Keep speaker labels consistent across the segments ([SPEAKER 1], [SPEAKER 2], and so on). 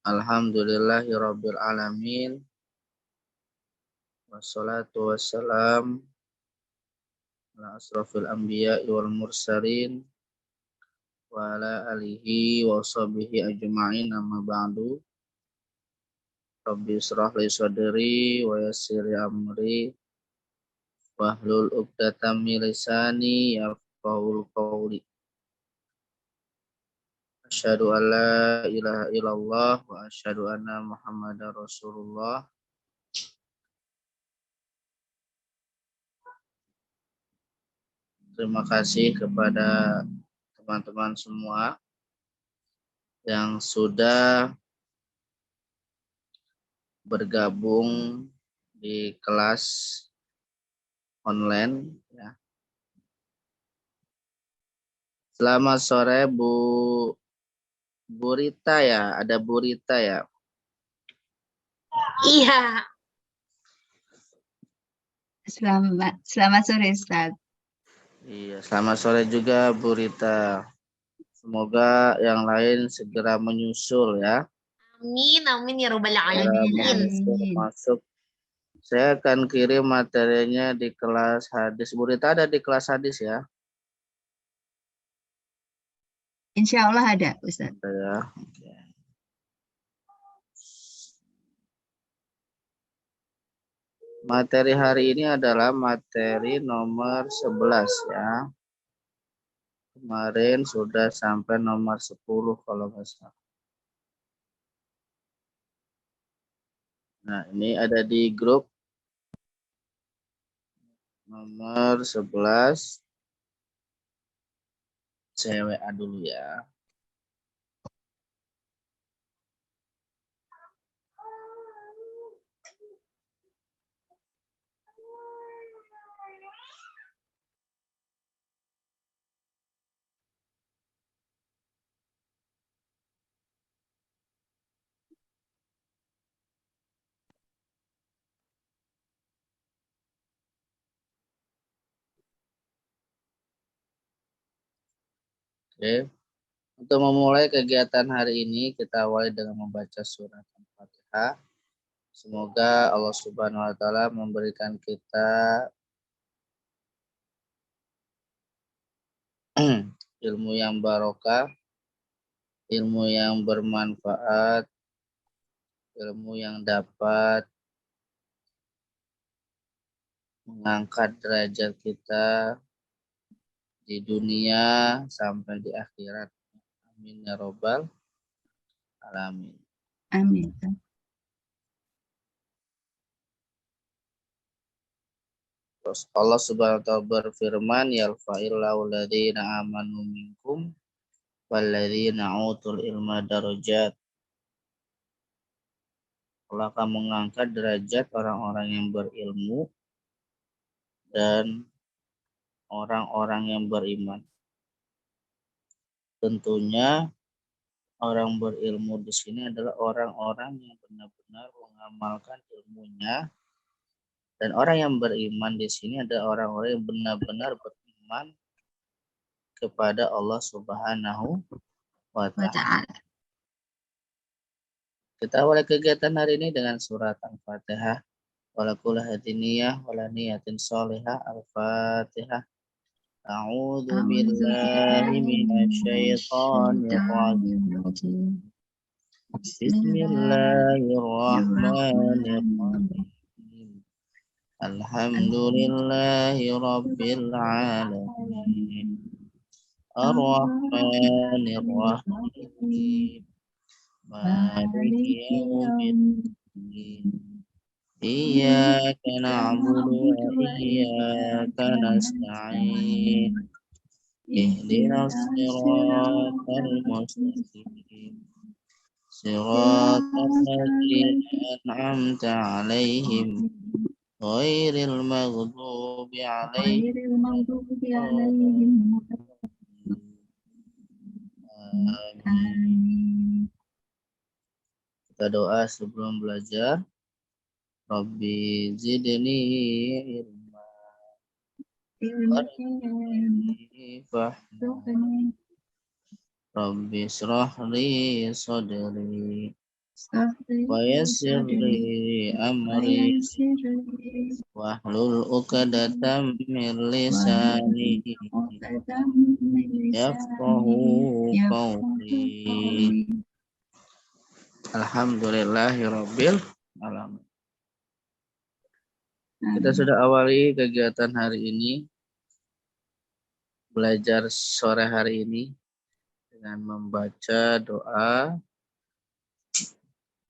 [SPEAKER 1] Alhamdulillahirabbil alamin. Wassalatu wassalam ala asrofil anbiya'i wal mursalin wa ala alihi wa sahbihi ajma'in, amma ba'du. Rabbi israh li sadri wa yassir li amri wahlul 'uqdatam min lisani yafqahul qawli. Asyhadu an la ilaha illallah wa asyhadu anna Muhammadar Rasulullah. Terima kasih kepada teman-teman semua yang sudah bergabung di kelas online ya. Selamat sore Bu Rita ya, ada Bu Rita ya.
[SPEAKER 2] Iya. Selamat sore Ustaz.
[SPEAKER 1] Iya, selamat sore juga Bu Rita. Semoga yang lain segera menyusul ya.
[SPEAKER 2] Amin, amin ya rabbal alamin.
[SPEAKER 1] Masuk. Saya akan kirim materinya di kelas hadis. Bu Rita ada di kelas hadis ya?
[SPEAKER 2] Insya Allah ada, Ustaz.
[SPEAKER 1] Ada ya. Oke. Materi hari ini adalah materi nomor 11 ya. Kemarin sudah sampai nomor 10 kalau nggak salah. Nah, ini ada di grup nomor 11. Saya WA dulu ya. Oke. Untuk memulai kegiatan hari ini, kita awali dengan membaca surat Al-Fatihah. Semoga Allah Subhanahu wa taala memberikan kita ilmu yang barokah, ilmu yang bermanfaat, ilmu yang dapat mengangkat derajat kita di dunia sampai di akhirat. Amin ya robbal alamin.
[SPEAKER 2] Amin.
[SPEAKER 1] Terus Allah Subhanahu wa taala berfirman, yarfa'illahu alladziina aamanu minkum walladziina utul ilma darajat. Allah akan mengangkat derajat orang-orang yang berilmu dan orang-orang yang beriman. Tentunya orang berilmu di sini adalah orang-orang yang benar-benar mengamalkan ilmunya, dan orang yang beriman di sini adalah orang-orang yang benar-benar beriman kepada Allah Subhanahu wa ta'ala. Kita awali kegiatan hari ini dengan surat Al-Fatihah. Walakul hadiniyah wala niyatin sholihah. Al-Fatihah. A'udzu billahi minasyaitonir rajim. Bismillahirrahmanirrahim. Alhamdulillahi rabbil alamin. Ar-Rahmanir Rahim. Maliki yaumiddin. Iyyaka na'budu wa iyyaka nasta'in. Ihdinas siratal mustaqim. Siratal ladzina an'amta 'alaihim ghairil maghdubi 'alaihim. Amin. Kita doa sebelum belajar. Rabbi zidni ilma warzuqni fahma. Rabbi shrah li sadri wa yassir li amri wahlul 'uqdatam min lisani yafqahu qawli. Alhamdulillahirabbil alamin. Kita sudah awali kegiatan hari ini, belajar sore hari ini dengan membaca doa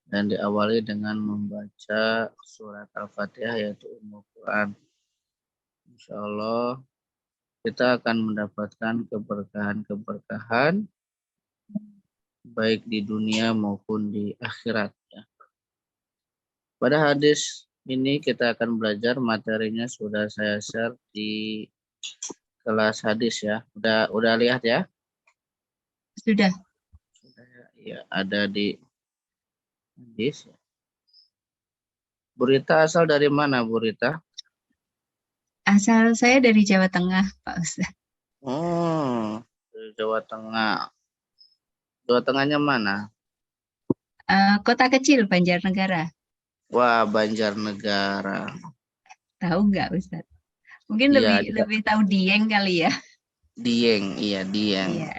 [SPEAKER 1] dan diawali dengan membaca surat Al-Fatihah yaitu Ummul Quran. Insyaallah kita akan mendapatkan keberkahan-keberkahan baik di dunia maupun di akhirat. Pada hadis ini kita akan belajar, materinya sudah saya share di kelas hadis ya. Udah lihat ya?
[SPEAKER 2] Sudah.
[SPEAKER 1] Ya, ada di hadis. Burita asal dari mana, Burita?
[SPEAKER 2] Asal saya dari Jawa Tengah, Pak Ustaz.
[SPEAKER 1] Oh, dari Jawa Tengah. Jawa Tengahnya mana?
[SPEAKER 2] Kota kecil, Banjarnegara.
[SPEAKER 1] Wah, Banjarnegara.
[SPEAKER 2] Tahu nggak, Ustaz? Mungkin
[SPEAKER 1] Iya,
[SPEAKER 2] lebih tahu Dieng kali ya.
[SPEAKER 1] Dieng, iya Dieng.
[SPEAKER 2] Iya,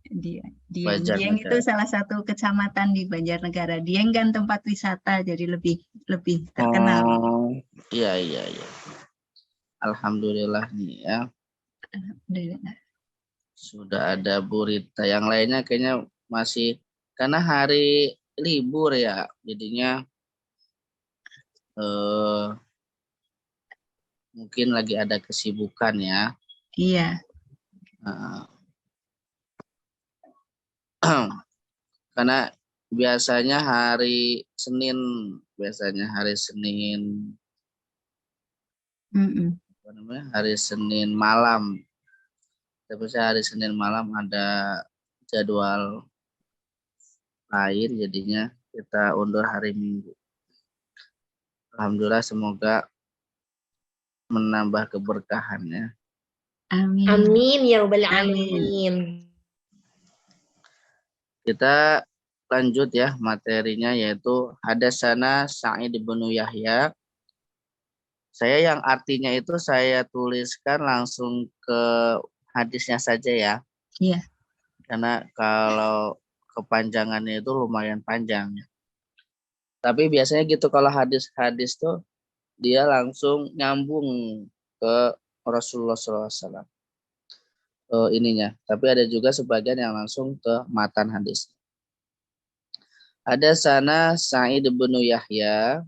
[SPEAKER 2] Dieng. Dieng itu
[SPEAKER 1] Banjarnegara.
[SPEAKER 2] salah satu kecamatan di Banjarnegara. Dieng kan tempat wisata, jadi lebih terkenal.
[SPEAKER 1] Oh, iya. Alhamdulillah nih ya.
[SPEAKER 2] Alhamdulillah.
[SPEAKER 1] Sudah ada Burita. Yang lainnya kayaknya masih, karena hari libur ya, jadinya mungkin lagi ada kesibukan ya.
[SPEAKER 2] Iya.
[SPEAKER 1] Karena biasanya hari Senin hari Senin malam. Tapi hari Senin malam ada jadwal lain, jadinya kita undur hari Minggu. Alhamdulillah, semoga menambah keberkahannya.
[SPEAKER 2] Amin.
[SPEAKER 3] Amin ya rabbal alamin.
[SPEAKER 1] Kita lanjut ya materinya, yaitu hadasana Sa'id bin Yahya. Saya yang artinya itu saya tuliskan langsung ke hadisnya saja ya.
[SPEAKER 2] Iya.
[SPEAKER 1] Karena kalau kepanjangannya itu lumayan panjang. Tapi biasanya gitu kalau hadis-hadis tuh dia langsung nyambung ke Rasulullah SAW. Ininya. Tapi ada juga sebagian yang langsung ke matan hadis. Ada sana Sa'id bin Yahya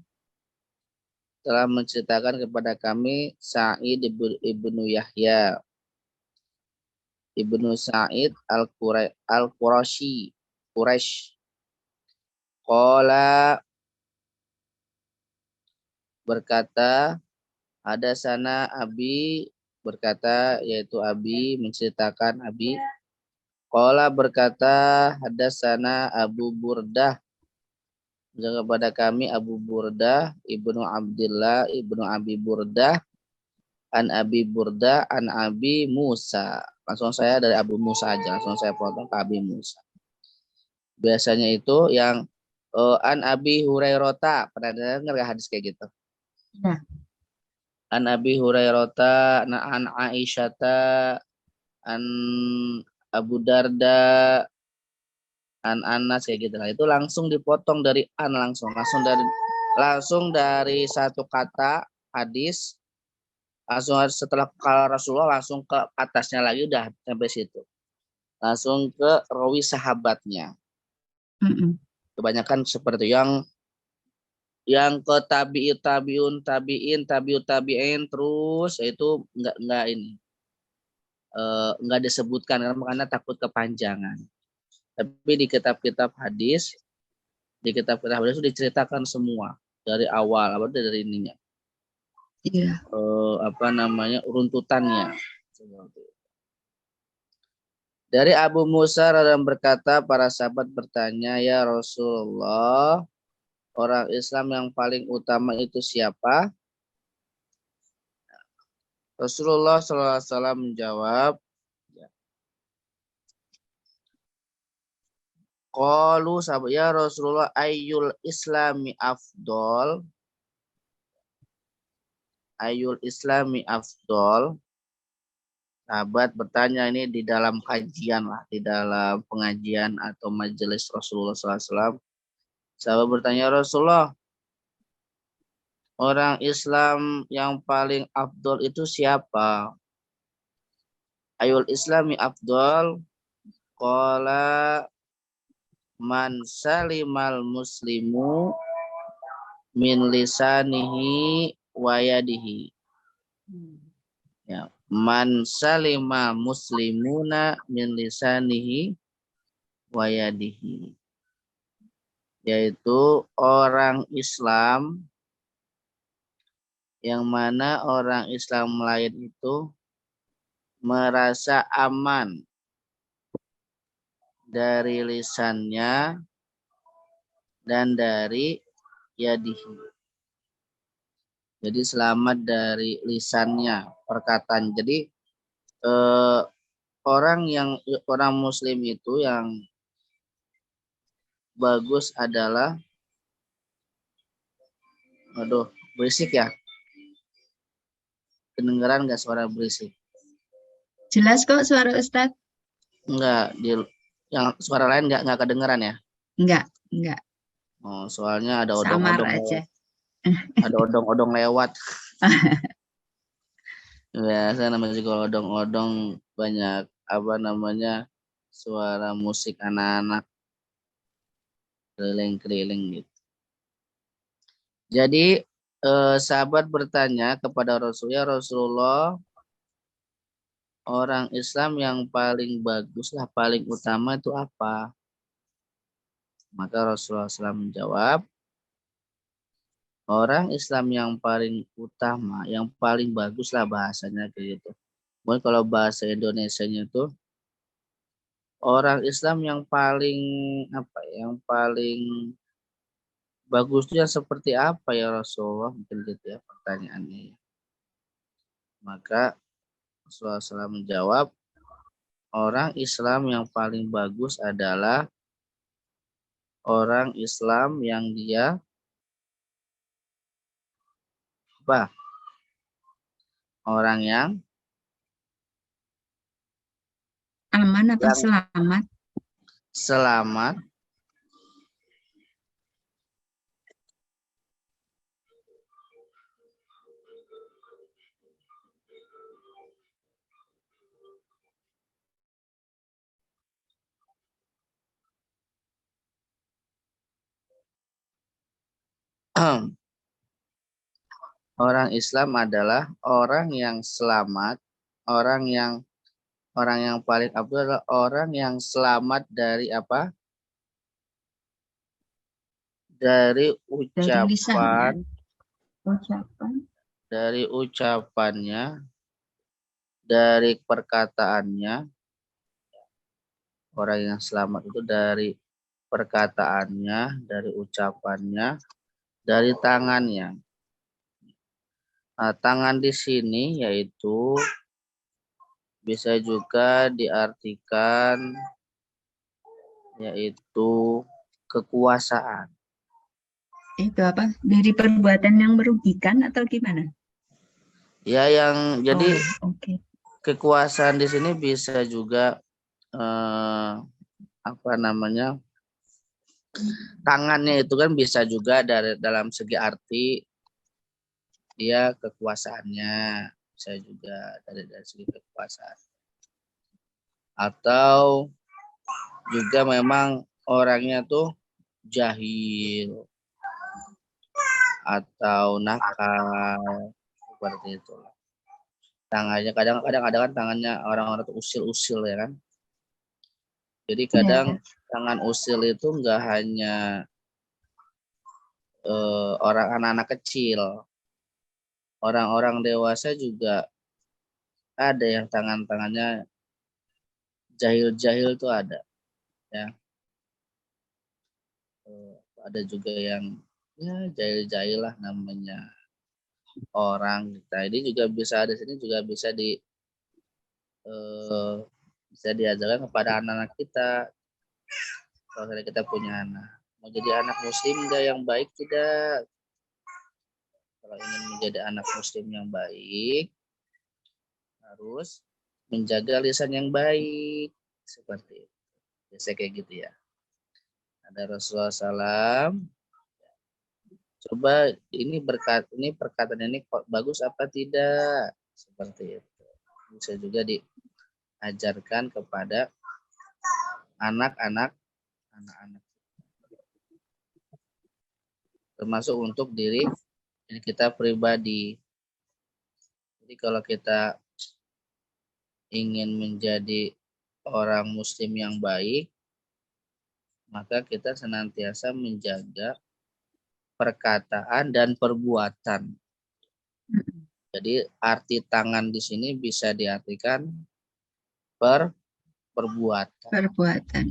[SPEAKER 1] telah menceritakan kepada kami Sa'id ibnu Yahya ibnu Sa'id al-Qurashi Quraisy. Qala berkata, ada sana Abi berkata, yaitu Abi menceritakan Abi. Qala berkata, ada sana Abu Burdah kepada kami Abu Burdah ibnu Abdullah ibnu Abi Burdah an Abi Burdah an Abi Musa. Langsung saya dari Abu Musa aja, langsung saya potong ke Abi Musa. Biasanya itu yang an Abi Hurairah. Pernah dengar nggak hadis kayak gitu?
[SPEAKER 2] Nah.
[SPEAKER 1] An Abi Hurairah, an Aisyata, an Abu Darda, an Anas kayak gitu. Nah, itu langsung dipotong dari an langsung dari satu kata hadis, langsung setelah kala Rasulullah langsung ke atasnya lagi, udah sampai situ. Langsung ke rawi sahabatnya. Kebanyakan seperti yang ke tabi'in, tabi'ut tabi'in terus, itu enggak disebutkan karena takut kepanjangan. Tapi di kitab-kitab hadis itu diceritakan semua dari awal, dari ininya.
[SPEAKER 2] Iya.
[SPEAKER 1] Runtutannya. Dari Abu Musa radhiyallahu berkata, para sahabat bertanya, ya Rasulullah, orang Islam yang paling utama itu siapa? Rasulullah SAW menjawab, Qalu sahabat ya Rasulullah ayyul islami afdol. Ayyul islami afdol. Sahabat bertanya ini di dalam kajian lah, di dalam pengajian atau majelis Rasulullah SAW. Sahabat bertanya Rasulullah, orang Islam yang paling afdol itu siapa? Ayul islami afdol. Qala man salimal muslimu min lisanihi wa yadihi. Ya. Man salima muslimuna min lisanihi wa yadihi. Yaitu orang Islam yang mana orang Islam lain itu merasa aman dari lisannya dan dari yadihi. Jadi selamat dari lisannya, perkataan. Jadi orang Muslim itu yang bagus adalah, aduh, berisik ya. Kedengeran nggak suara berisik?
[SPEAKER 2] Jelas kok suara Ustadz?
[SPEAKER 1] Enggak, yang suara lain nggak kedengeran ya?
[SPEAKER 2] Enggak.
[SPEAKER 1] Oh, soalnya ada
[SPEAKER 2] Samar
[SPEAKER 1] odong-odong
[SPEAKER 2] aja.
[SPEAKER 1] ada odong-odong lewat. Biasa namanya juga odong-odong, banyak suara musik anak-anak keliling-keliling gitu. Jadi sahabat bertanya kepada Rasulullah, orang Islam yang paling bagus lah, paling utama itu apa? Maka Rasulullah SAW menjawab, orang Islam yang paling utama, yang paling bagus lah bahasanya kayak gitu. Mungkin kalau bahasa Indonesianya itu orang Islam yang paling yang paling bagusnya seperti apa ya Rasulullah, mungkin gitu ya pertanyaannya. Maka Rasulullah SAW menjawab, orang Islam yang paling bagus adalah orang Islam yang dia apa? Orang yang
[SPEAKER 2] Aman apa
[SPEAKER 1] yang
[SPEAKER 2] selamat?
[SPEAKER 1] selamat orang Islam adalah orang yang selamat, orang yang paling abdul adalah orang yang selamat dari apa? Dari ucapan, dari ucapannya, dari perkataannya. Orang yang selamat itu dari perkataannya, dari ucapannya, dari tangannya. Nah, tangan di sini yaitu bisa juga diartikan yaitu kekuasaan.
[SPEAKER 2] Itu apa? Dari perbuatan yang merugikan atau gimana?
[SPEAKER 1] Ya, yang jadi
[SPEAKER 2] Okay.
[SPEAKER 1] Kekuasaan di sini bisa juga tangannya itu kan bisa juga dalam segi arti dia kekuasaannya, bisa juga dari segi kekuasaan. Atau juga memang orangnya tuh jahil atau nakal seperti itu. Tangannya kadang-kadang ada kan tangannya orang-orang tuh usil-usil ya kan. Jadi kadang tangan usil itu enggak hanya orang anak-anak kecil. Orang-orang dewasa juga ada yang tangannya jahil-jahil tuh ada. Ya. Ada juga yang ya jahil-jahil lah namanya orang. Nah, ini juga bisa di sini juga bisa bisa diajarkan kepada anak-anak kita. Kalau kita punya anak, mau jadi anak muslim enggak yang baik tidak? Kalau ingin menjadi anak muslim yang baik, harus menjaga lisan yang baik. Seperti itu. Biasa kayak gitu ya. Ada Rasulullah SAW. Coba ini perkataan ini bagus apa tidak? Seperti itu. Bisa juga diajarkan kepada anak-anak, termasuk untuk diri kita pribadi. Jadi kalau kita ingin menjadi orang muslim yang baik, maka kita senantiasa menjaga perkataan dan perbuatan. Jadi arti tangan di sini bisa diartikan perbuatan.
[SPEAKER 2] Perbuatan.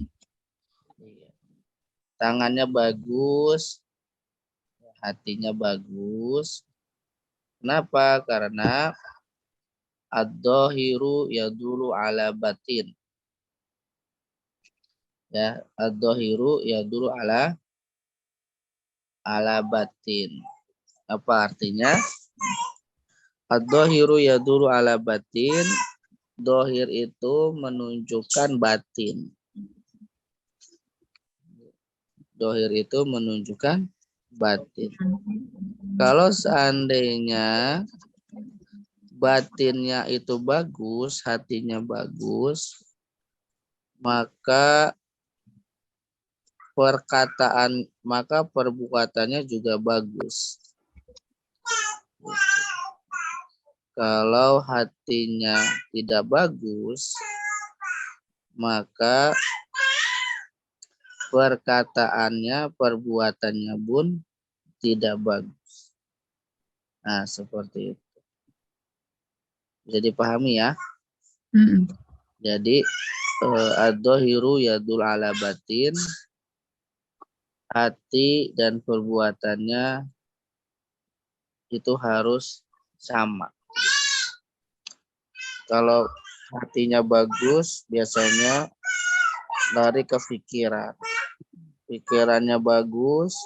[SPEAKER 1] Tangannya bagus, hatinya bagus. Kenapa? Karena ad-dhahiru yadulu ala batin. Ya, ad-dhahiru yadulu ala batin. Apa artinya? Ad-dhahiru yadulu ala batin. Dohir itu menunjukkan batin. Dohir itu menunjukkan batin. Kalau seandainya batinnya itu bagus, hatinya bagus, maka perbuatannya juga bagus. Kalau hatinya tidak bagus, maka perkataannya, perbuatannya pun tidak bagus. Nah, seperti itu. Bisa dipahami ya? Jadi, ad-dhahiru yadul ala batin, hati dan perbuatannya itu harus sama. Kalau hatinya bagus, biasanya lari ke pikiran. Pikirannya bagus,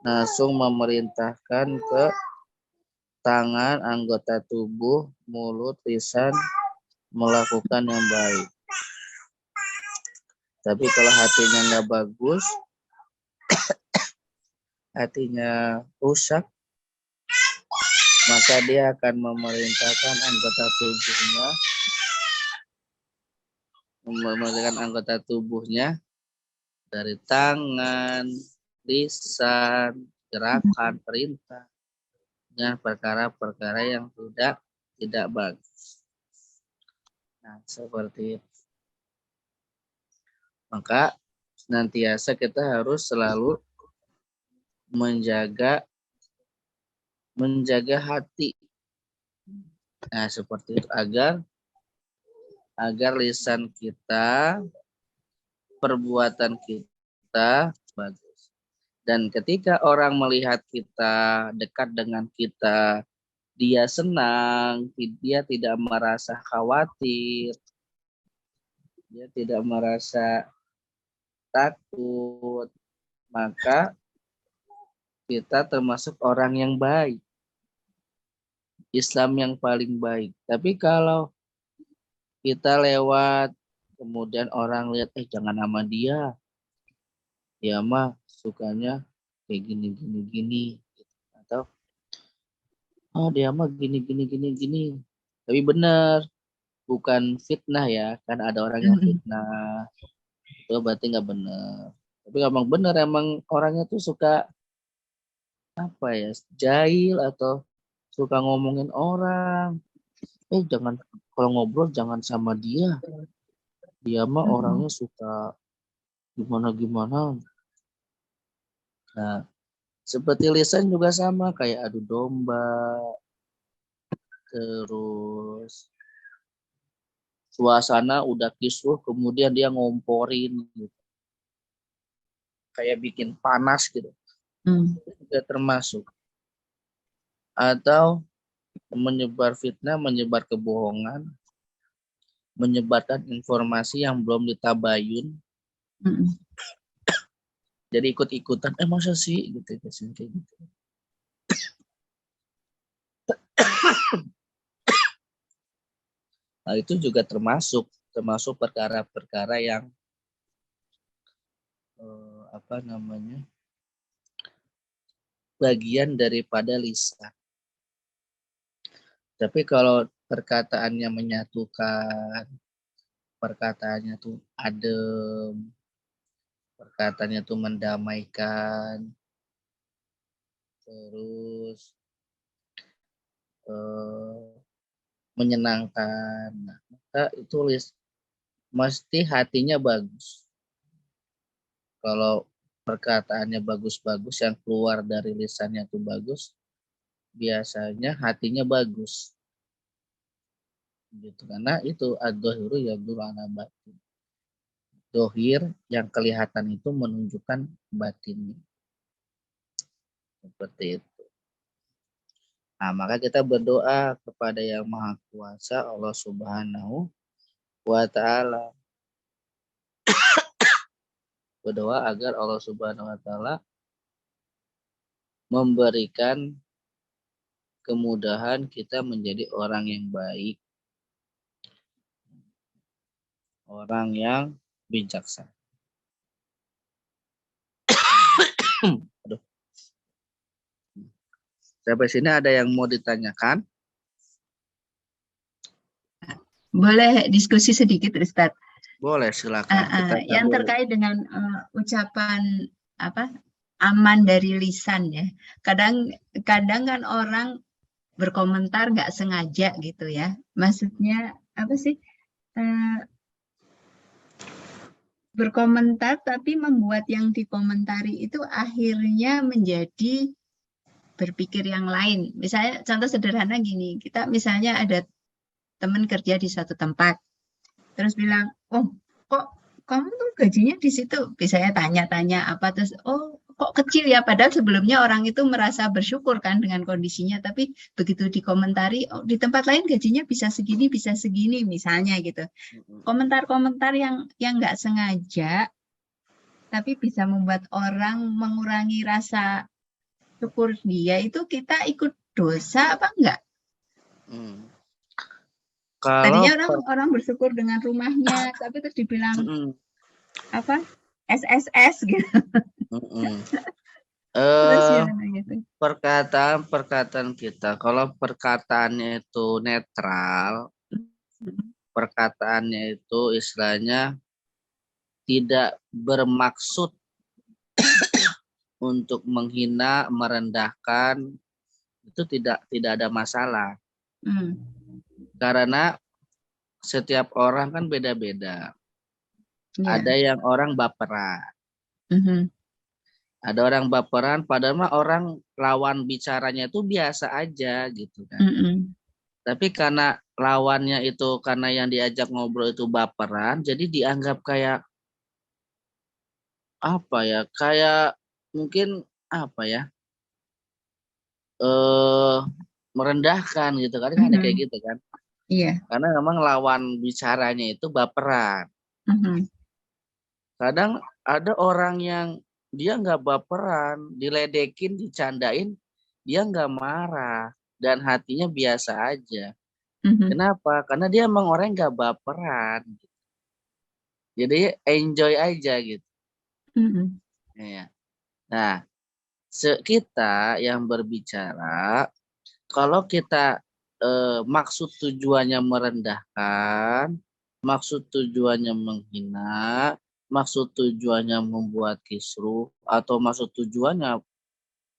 [SPEAKER 1] langsung memerintahkan ke tangan, anggota tubuh, mulut, lisan, melakukan yang baik. Tapi kalau hatinya nggak bagus, hatinya rusak, maka dia akan memerintahkan anggota tubuhnya dari tangan, lisan, gerakan, perintah dengan perkara-perkara yang tidak bagus. Nah, seperti itu. Maka senantiasa kita harus selalu menjaga hati. Nah, seperti itu agar lisan kita, perbuatan kita bagus. Dan ketika orang melihat kita, dekat dengan kita, dia senang, dia tidak merasa khawatir, dia tidak merasa takut, maka kita termasuk orang yang baik. Islam yang paling baik. Tapi kalau kita lewat, kemudian orang lihat, jangan sama dia. Dia mah sukanya kayak gini. Atau, dia mah gini. Tapi benar, bukan fitnah ya. Kan ada orang yang fitnah. Itu berarti nggak benar. Tapi emang benar, emang orangnya tuh suka jahil atau suka ngomongin orang. Jangan, kalau ngobrol jangan sama dia. Dia mah orangnya suka gimana. Nah, seperti lisan juga sama, kayak adu domba, terus suasana udah kisruh, kemudian dia ngomporin gitu. Kayak bikin panas gitu. Itu juga termasuk. Atau menyebar fitnah, menyebar kebohongan, menyebarkan informasi yang belum ditabayun, Jadi ikut-ikutan, masa sih gitu kayak gitu. Nah, itu juga termasuk perkara-perkara yang bagian daripada lisan. Tapi kalau perkataannya menyatukan, perkataannya tuh adem, perkataannya tuh mendamaikan, terus menyenangkan, maka itu mesti hatinya bagus. Kalau perkataannya bagus-bagus, yang keluar dari lisannya tuh bagus, biasanya hatinya bagus. Gitu. Karena itu ad-dhahiru yadullu ala batin. Dohir yang kelihatan itu menunjukkan batinnya. Seperti itu. Nah, maka kita berdoa kepada Yang Maha Kuasa, Allah Subhanahu wa Ta'ala. Berdoa agar Allah Subhanahu wa Ta'ala memberikan kemudahan kita menjadi orang yang baik, orang yang bijaksana. Aduh. Sampai sini ada yang mau ditanyakan?
[SPEAKER 2] Boleh diskusi sedikit, Ustadz?
[SPEAKER 1] Boleh, silakan.
[SPEAKER 2] Yang terkait dengan ucapan aman dari lisan ya. Kadang kan orang berkomentar nggak sengaja gitu ya. Maksudnya apa sih? Berkomentar tapi membuat yang dikomentari itu akhirnya menjadi berpikir yang lain. Misalnya contoh sederhana gini, kita misalnya ada teman kerja di suatu tempat, terus bilang, oh kok kamu tuh gajinya di situ? Misalnya tanya-tanya apa, terus oh kok kecil ya, padahal sebelumnya orang itu merasa bersyukur kan dengan kondisinya, tapi begitu dikomentari, oh di tempat lain gajinya bisa segini misalnya gitu. Komentar-komentar yang nggak sengaja, tapi bisa membuat orang mengurangi rasa syukur dia, itu kita ikut dosa apa enggak? Tadinya orang bersyukur dengan rumahnya, tapi terus dibilang apa SSS gitu.
[SPEAKER 1] Perkataan kita, kalau perkataannya itu netral, perkataannya itu istilahnya tidak bermaksud untuk menghina, merendahkan, itu tidak ada masalah. Karena setiap orang kan beda-beda. Ada yang orang baperan. Ada orang baperan, padahal mah orang lawan bicaranya itu biasa aja gitu kan. Tapi karena lawannya itu, karena yang diajak ngobrol itu baperan, jadi dianggap kayak apa ya? Kayak mungkin apa ya? Merendahkan gitu kan, ada kayak gitu kan.
[SPEAKER 2] Iya.
[SPEAKER 1] Karena memang lawan bicaranya itu baperan. Kadang ada orang yang dia nggak baperan, diledekin, dicandain, dia nggak marah dan hatinya biasa aja. Kenapa? Karena dia emang orang nggak baperan. Jadi enjoy aja gitu. Ya. Nah, kita yang berbicara, kalau kita maksud tujuannya merendahkan, maksud tujuannya menghina, maksud tujuannya membuat kisruh, atau maksud tujuannya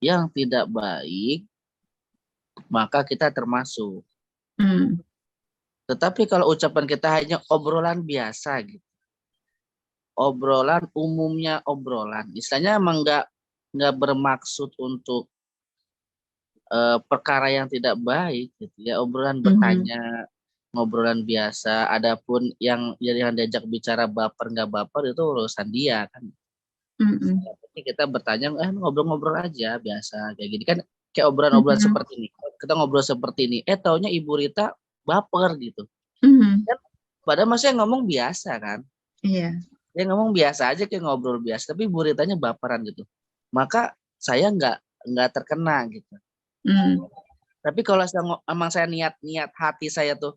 [SPEAKER 1] yang tidak baik, maka kita termasuk. Tetapi kalau ucapan kita hanya obrolan biasa gitu, obrolan umumnya obrolan, istilahnya emang nggak bermaksud untuk perkara yang tidak baik gitu ya, obrolan bertanya, ngobrolan biasa. Adapun yang diajak bicara baper nggak baper itu urusan dia kan. Tapi kita bertanya, ngobrol-ngobrol aja biasa kayak gini kan, kayak obrolan-obrolan seperti ini. Kita ngobrol seperti ini, taunya Ibu Rita baper gitu. Kan, padahal masih ngomong biasa kan.
[SPEAKER 2] Iya.
[SPEAKER 1] Dia ngomong biasa aja kayak ngobrol biasa, tapi buritanya baperan gitu. Maka saya nggak terkena gitu. Tapi kalau emang saya niat hati saya tuh,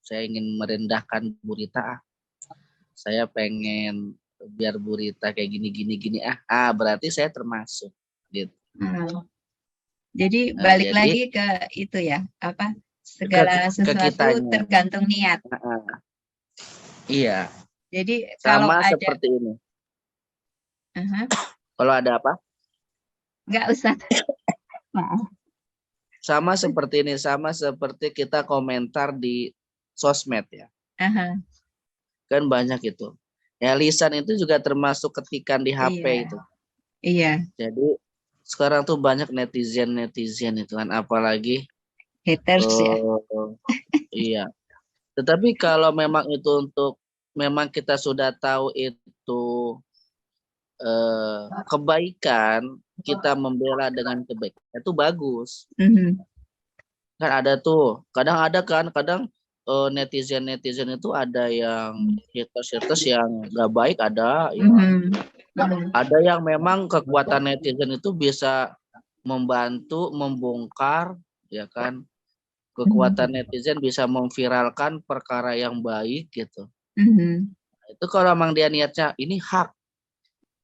[SPEAKER 1] saya ingin merendahkan Burita, saya pengen biar Burita kayak gini, berarti saya termasuk gitu.
[SPEAKER 2] Jadi
[SPEAKER 1] Nah,
[SPEAKER 2] balik
[SPEAKER 1] jadi
[SPEAKER 2] lagi ke itu ya, apa segala sesuatu
[SPEAKER 1] kitanya.
[SPEAKER 2] tergantung niat.
[SPEAKER 1] Iya.
[SPEAKER 2] Jadi kalau
[SPEAKER 1] Sama
[SPEAKER 2] ada,
[SPEAKER 1] seperti ini. Kalau ada apa?
[SPEAKER 2] Enggak usah. Maaf.
[SPEAKER 1] Sama seperti ini, sama seperti kita komentar di sosmed ya. Kan banyak itu. Ya lisan itu juga termasuk ketikan di HP itu.
[SPEAKER 2] Iya.
[SPEAKER 1] Jadi sekarang tuh banyak netizen itu kan, apalagi
[SPEAKER 2] haters ya.
[SPEAKER 1] Iya. Tetapi kalau memang itu memang kita sudah tahu itu kebaikan, kita membela dengan kebaikan itu bagus. Kan ada tuh, kadang netizen itu ada yang haters yang nggak baik, ada ya. Ada yang memang kekuatan netizen itu bisa membantu membongkar, ya kan, kekuatan netizen bisa memviralkan perkara yang baik gitu. Itu kalau memang dia niatnya ini hak,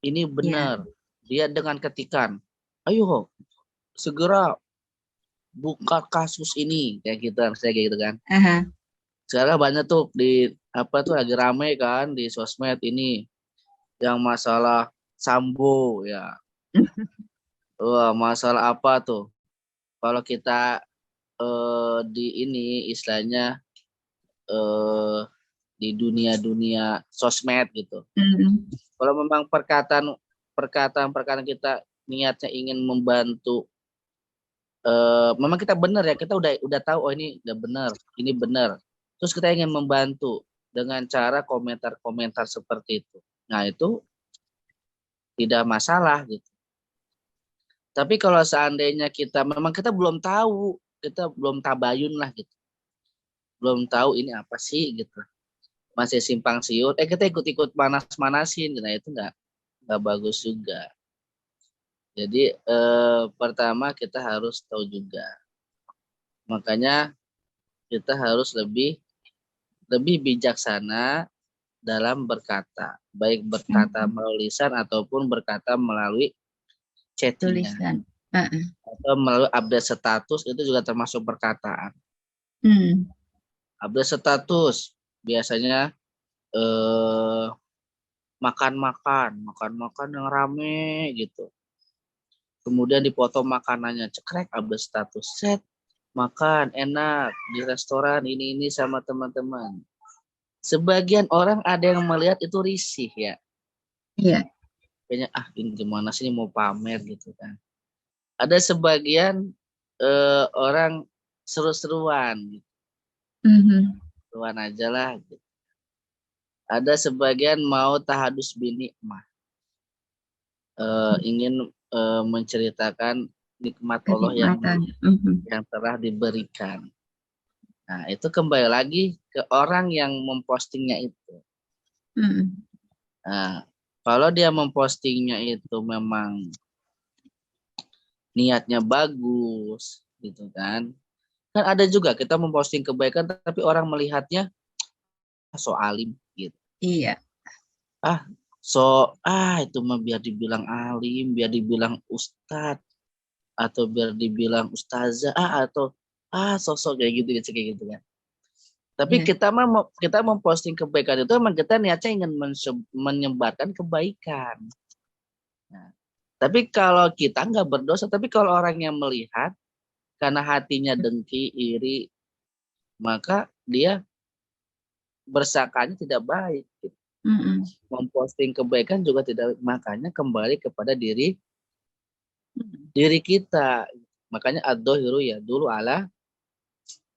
[SPEAKER 1] ini benar, dia dengan ketikan, ayo segera buka kasus ini kayak gitu, saya kayak gitu kan. Sekarang banyak tuh di lagi rame kan di sosmed ini yang masalah Sambo ya. Wah, masalah apa tuh? Kalau kita di ini istilahnya di dunia sosmed gitu. Kalau memang perkataan kita niatnya ingin membantu, memang kita benar ya, kita udah tahu ini udah benar, ini benar. Terus kita ingin membantu dengan cara komentar seperti itu. Nah, itu tidak masalah gitu. Tapi kalau seandainya kita belum tahu, kita belum tabayun lah gitu. Belum tahu ini apa sih gitu. Masih simpang siur, kita ikut-ikut manasin, nah itu nggak bagus juga. Jadi pertama kita harus tahu juga. Makanya kita harus lebih bijaksana dalam berkata, baik berkata melalui lisan ataupun berkata melalui chattingan, atau melalui update status, itu juga termasuk perkataan. Update status biasanya makan yang rame gitu. Kemudian dipoto makanannya, cekrek update status, set makan enak di restoran ini sama teman-teman. Sebagian orang ada yang melihat itu risih ya.
[SPEAKER 2] Iya.
[SPEAKER 1] Kayaknya ini gimana sih, mau pamer gitu kan. Ada sebagian orang seru-seruan gitu. Seruan aja lah gitu. Ada sebagian mau tahadus binikmah, ingin menceritakan nikmat Allah yang telah diberikan. Nah, itu kembali lagi ke orang yang mempostingnya itu. Nah, kalau dia mempostingnya itu memang niatnya bagus, gitu kan. Kan ada juga kita memposting kebaikan, tapi orang melihatnya so alim, gitu.
[SPEAKER 2] Iya.
[SPEAKER 1] Itu mah biar dibilang alim, biar dibilang ustadz, atau biar dibilang ustazah, atau sosok kayak gitu kan. Tapi kita memposting kebaikan itu memang kita niatnya ingin menyebarkan kebaikan. Nah, tapi kalau kita nggak berdosa, tapi kalau orang yang melihat karena hatinya dengki, iri, maka dia bersangkanya tidak baik. Memposting kebaikan juga tidak, makanya kembali kepada diri kita. Makanya ad-dhahiru ya dulu ala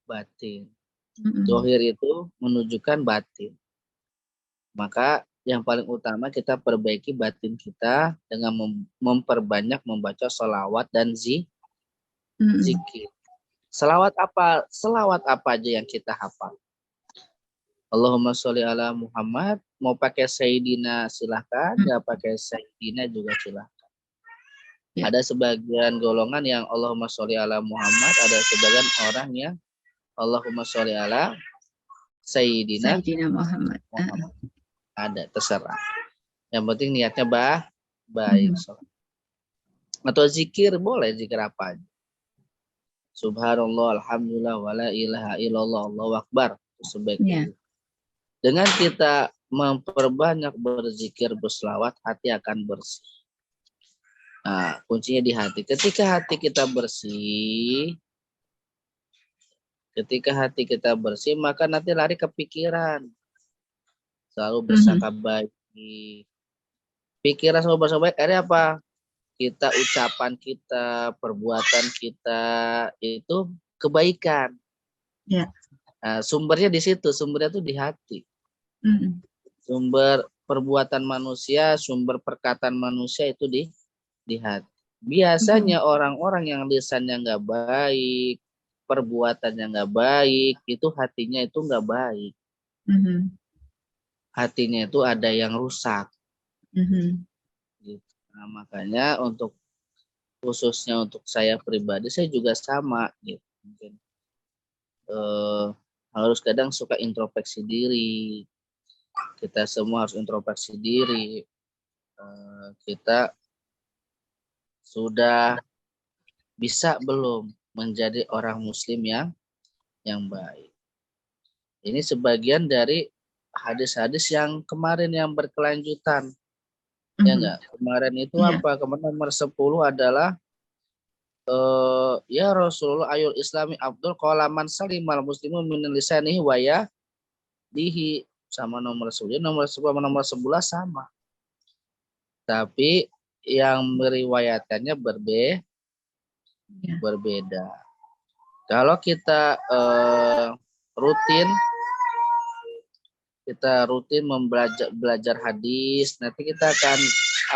[SPEAKER 1] batin. Dohir itu menunjukkan batin. Maka yang paling utama kita perbaiki batin kita dengan memperbanyak membaca sholawat dan zikir. Selawat apa aja yang kita hafal. Allahumma sholli ala Muhammad. Mau pakai Sayyidina silahkan, nggak pakai Sayyidina juga silahkan.
[SPEAKER 2] Ya.
[SPEAKER 1] Ada sebagian golongan yang Allahumma sholli ala Muhammad, ada sebagian orang yang Allahumma sholli ala Sayyidina
[SPEAKER 2] Sayyidina Muhammad.
[SPEAKER 1] Muhammad. Ada, terserah. Yang penting niatnya baik. Atau zikir, boleh zikir apa aja. Subhanallah, alhamdulillah, wala ilaha illallah, Allahu akbar. Sebaiknya. Dengan kita memperbanyak berzikir, berselawat, hati akan bersih. Nah, kuncinya di hati. Ketika hati kita bersih, maka nanti lari ke pikiran. Selalu bersangka baik. Pikiran selalu bersangka baik, akhirnya apa? Ucapan kita, perbuatan kita itu kebaikan.
[SPEAKER 2] Ya.
[SPEAKER 1] Nah, sumbernya di situ, sumbernya itu di hati. Sumber perbuatan manusia, sumber perkataan manusia itu di hati. Biasanya orang-orang yang lisannya nggak baik, perbuatannya nggak baik, itu hatinya itu nggak baik. Hatinya itu ada yang rusak. Gitu. Nah, makanya khususnya untuk saya pribadi, saya juga sama. Gitu. Mungkin harus kadang suka introspeksi diri. Kita semua harus introspeksi diri. Kita sudah bisa belum menjadi orang muslim yang baik. Ini sebagian dari hadis-hadis yang kemarin yang berkelanjutan. Ya enggak? Kemarin itu apa? Kemarin nomor 10 adalah ya Rasulullah ayul islami abdul qala man salimal muslimun min lisanihi wa yadihi. Sama nomor 10, nomor 10 sama nomor 11 sama. Tapi yang meriwayatannya berbeda. Kalau kita rutin belajar hadis, nanti kita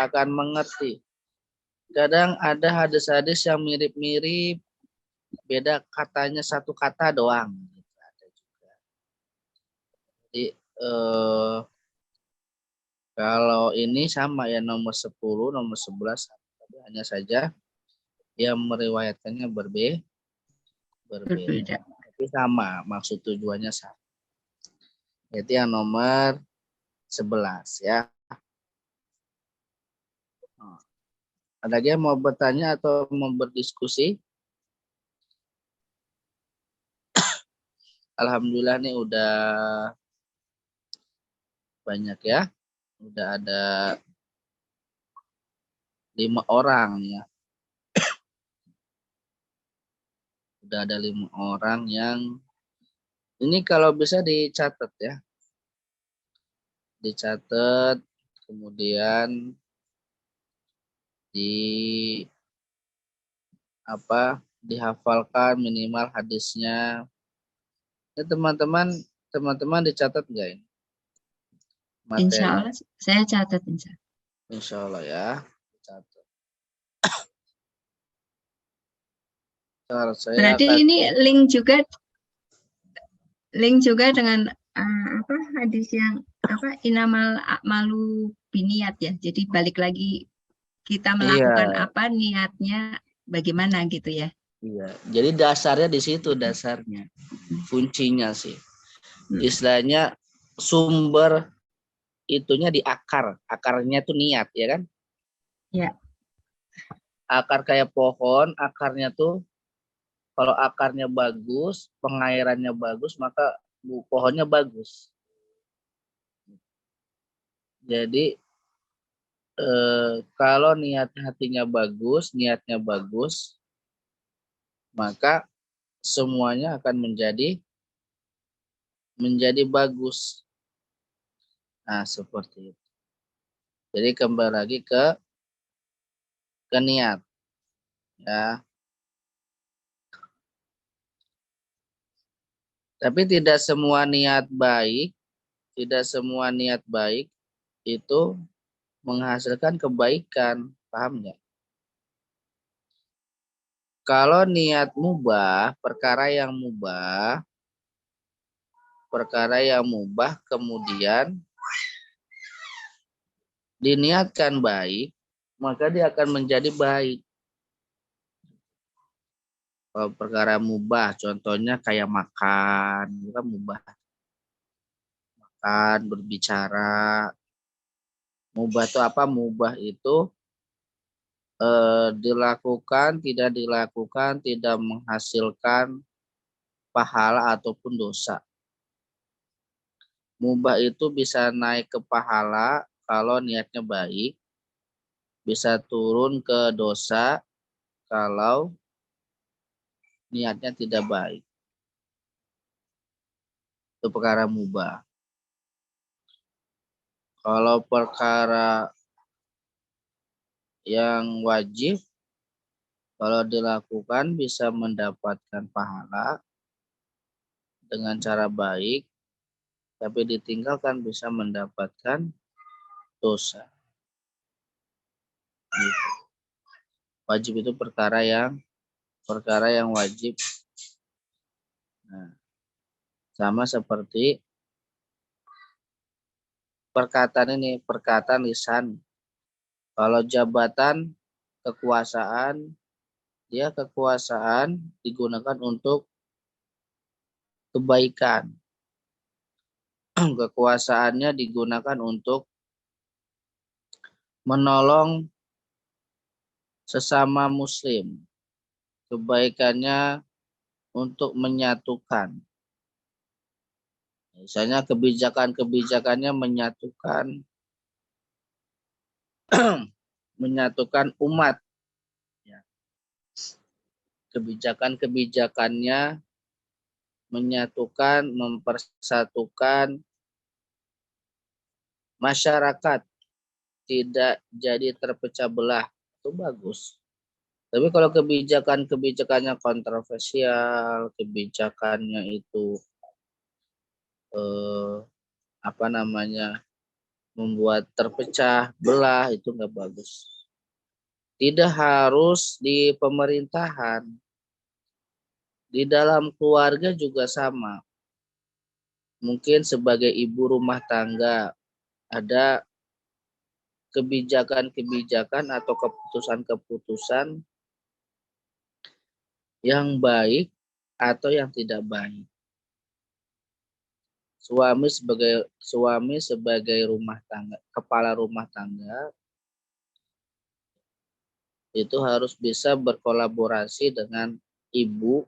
[SPEAKER 1] akan mengerti. Kadang ada hadis-hadis yang mirip-mirip, beda katanya satu kata doang. Ada juga. Jadi kalau ini sama ya nomor 10, nomor 11, tapi hanya saja yang meriwayatkannya berbeda. Tapi sama, maksud tujuannya sama. Itu yang nomor 11 ya. Ada lagi yang mau bertanya atau mau berdiskusi? Alhamdulillah nih udah banyak ya. Udah ada 5 orang ya. Udah ada 5 orang yang ini kalau bisa dicatat ya. Dicatat, kemudian dihafalkan minimal hadisnya. Ya, teman-teman dicatat enggak ini?
[SPEAKER 2] Insya Allah saya catat
[SPEAKER 1] Insya Allah ya. Catat.
[SPEAKER 2] Berarti ini link juga dengan hadis yang inamal a'malu biniat ya. Jadi balik lagi kita melakukan apa niatnya bagaimana gitu ya.
[SPEAKER 1] Iya. Jadi dasarnya di situ dasarnya. Kuncinya sih. Istilahnya sumber itunya di akar. Akarnya tuh niat ya kan?
[SPEAKER 2] Ya.
[SPEAKER 1] Akar kayak pohon, akarnya tuh kalau akarnya bagus, pengairannya bagus, maka pohonnya bagus. Jadi kalau hatinya bagus, niatnya bagus, maka semuanya akan menjadi bagus. Nah, seperti itu. Jadi kembali lagi ke niat. Ya. Tapi tidak semua niat baik itu menghasilkan kebaikan, paham nggak? Kalau niat mubah, perkara yang mubah, perkara yang mubah kemudian diniatkan baik, maka dia akan menjadi baik. Kalau perkara mubah, contohnya kayak makan, itu kan mubah. Makan, berbicara. Mubah itu apa? Mubah itu dilakukan, tidak menghasilkan pahala ataupun dosa. Mubah itu bisa naik ke pahala kalau niatnya baik, bisa turun ke dosa kalau niatnya tidak baik. Itu perkara mubah. Kalau perkara yang wajib, kalau dilakukan bisa mendapatkan pahala dengan cara baik, tapi ditinggalkan bisa mendapatkan dosa. Gitu. Wajib itu perkara yang wajib. Nah, sama seperti perkataan lisan. Kalau jabatan kekuasaan, dia kekuasaan digunakan untuk kebaikan. Kekuasaannya digunakan untuk menolong sesama muslim. Kebaikannya untuk menyatukan. Misalnya kebijakannya menyatukan umat. Kebijakannya menyatukan, mempersatukan masyarakat, tidak jadi terpecah belah. Itu bagus. Tapi kalau kebijakannya kontroversial, kebijakannya itu membuat terpecah belah, itu nggak bagus. Tidak harus di pemerintahan, di dalam keluarga juga sama. Mungkin sebagai ibu rumah tangga ada kebijakan atau keputusan yang baik atau yang tidak baik. Suami sebagai kepala rumah tangga itu harus bisa berkolaborasi dengan ibu,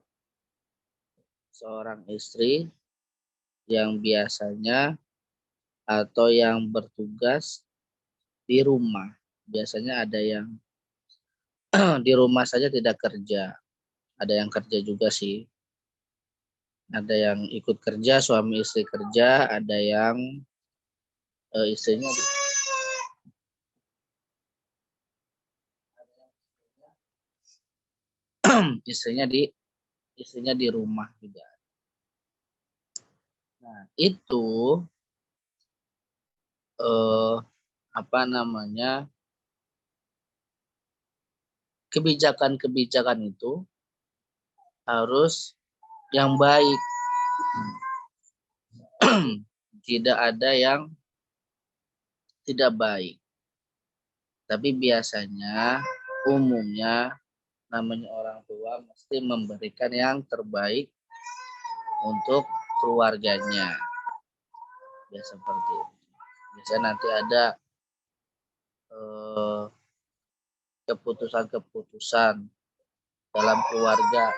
[SPEAKER 1] seorang istri yang biasanya atau yang bertugas di rumah. Biasanya ada yang di rumah saja tidak kerja. Ada yang kerja juga sih. Ada yang ikut kerja, suami istri kerja, ada yang istrinya di rumah juga. Nah, itu kebijakan itu harus yang baik. Tidak ada yang tidak baik. Tapi biasanya, umumnya, namanya orang tua mesti memberikan yang terbaik untuk keluarganya. Ya seperti itu. Biasanya nanti ada keputusan-keputusan dalam keluarga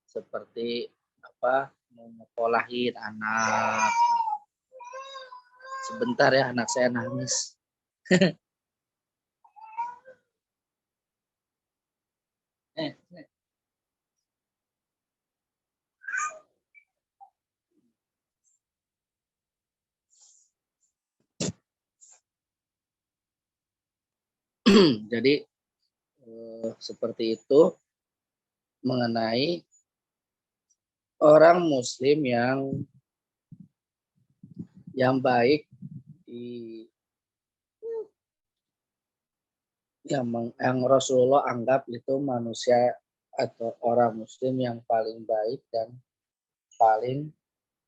[SPEAKER 1] seperti menyekolahin anak. Sebentar ya, anak saya nangis. Jadi seperti itu mengenai orang muslim yang baik yang Rasulullah anggap itu manusia atau orang muslim yang paling baik dan paling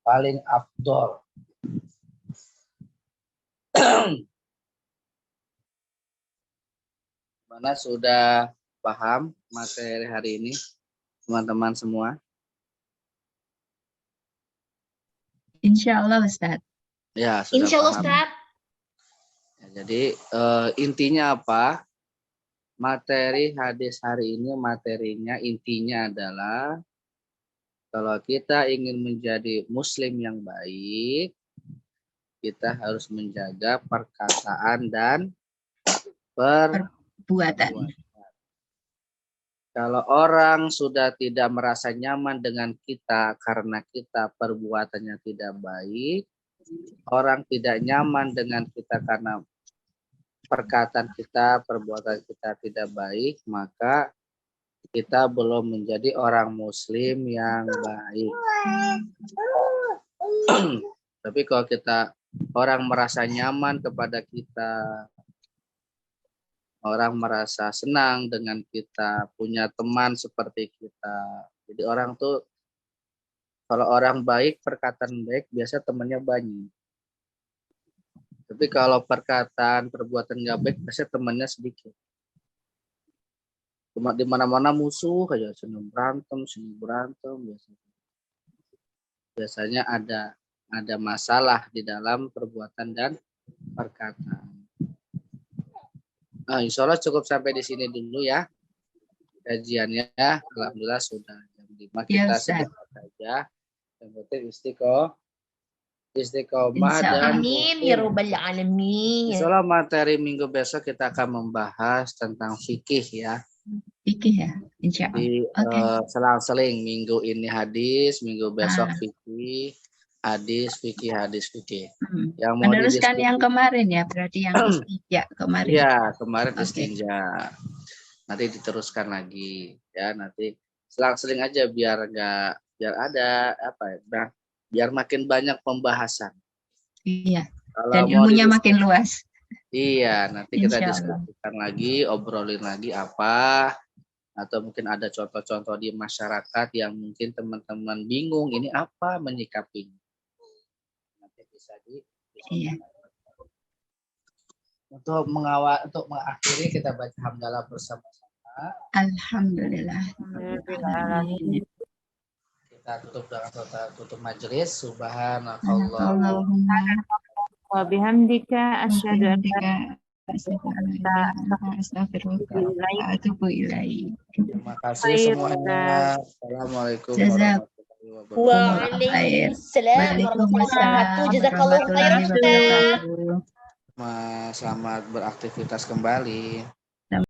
[SPEAKER 1] paling afdol. Mana sudah paham materi hari ini, teman-teman semua?
[SPEAKER 2] Insya Allah Ustadz.
[SPEAKER 1] Ya, sudah
[SPEAKER 3] Insya Allah
[SPEAKER 1] paham.
[SPEAKER 3] Ustaz.
[SPEAKER 1] Ya, jadi intinya apa? Materi hadis hari ini, materinya intinya adalah kalau kita ingin menjadi muslim yang baik, kita harus menjaga perkataan dan
[SPEAKER 2] Buatan.
[SPEAKER 1] Kalau orang sudah tidak merasa nyaman dengan kita karena kita perbuatannya tidak baik, orang tidak nyaman dengan kita karena perkataan kita, perbuatan kita tidak baik, maka kita belum menjadi orang muslim yang baik. Tapi kalau kita orang merasa nyaman kepada kita, orang merasa senang dengan kita, punya teman seperti kita. Jadi orang tuh, kalau orang baik, perkataan baik, biasa temannya banyak. Tapi kalau perkataan, perbuatan nggak baik, biasa temannya sedikit. Cuma di mana-mana musuh aja, senang berantem, biasanya ada masalah di dalam perbuatan dan perkataan. Nah, insya Allah cukup sampai di sini dulu ya kajiannya. Alhamdulillah sudah jam 5 kita sedang saja. Yang penting istiqomah dan
[SPEAKER 3] Amin ya rabbal alamin.
[SPEAKER 1] insya Allah materi minggu besok kita akan membahas tentang fikih ya.
[SPEAKER 2] Fikih ya, insya Allah.
[SPEAKER 1] Di selang-seling minggu ini hadis, minggu besok fikih, hadis, fikih, hadis, fikih. Yang mau
[SPEAKER 2] meneruskan yang kemarin ya, berarti yang istinja kemarin.
[SPEAKER 1] Iya, kemarin istinja. Nanti diteruskan lagi ya, nanti selang-seling aja biar ada apa ya, biar makin banyak pembahasan.
[SPEAKER 2] Iya.
[SPEAKER 1] Kalau
[SPEAKER 2] dan ilmunya makin luas.
[SPEAKER 1] Iya, nanti kita
[SPEAKER 2] Insya
[SPEAKER 1] diskusikan lagi, obrolin lagi apa, atau mungkin ada contoh-contoh di masyarakat yang mungkin teman-teman bingung ini apa menyikapinya. Nanti bisa
[SPEAKER 2] Iya.
[SPEAKER 1] Untuk mengakhiri kita baca hamdalah bersama-sama.
[SPEAKER 2] Alhamdulillah. Amin.
[SPEAKER 1] Kita tutup dengan tutup majelis. Subhanallah.
[SPEAKER 2] Allahumma
[SPEAKER 4] wa bihamdika asyhadu an
[SPEAKER 2] la astaghfiruka wa atubu ilaik.
[SPEAKER 1] Terima kasih semuanya. Assalamualaikum warahmatullahi wabarakatuh.
[SPEAKER 3] Waalaikumsalam warahmatullahi wabarakatuh. Jazakallahu khairan Ustaz.
[SPEAKER 1] Selamat beraktivitas kembali.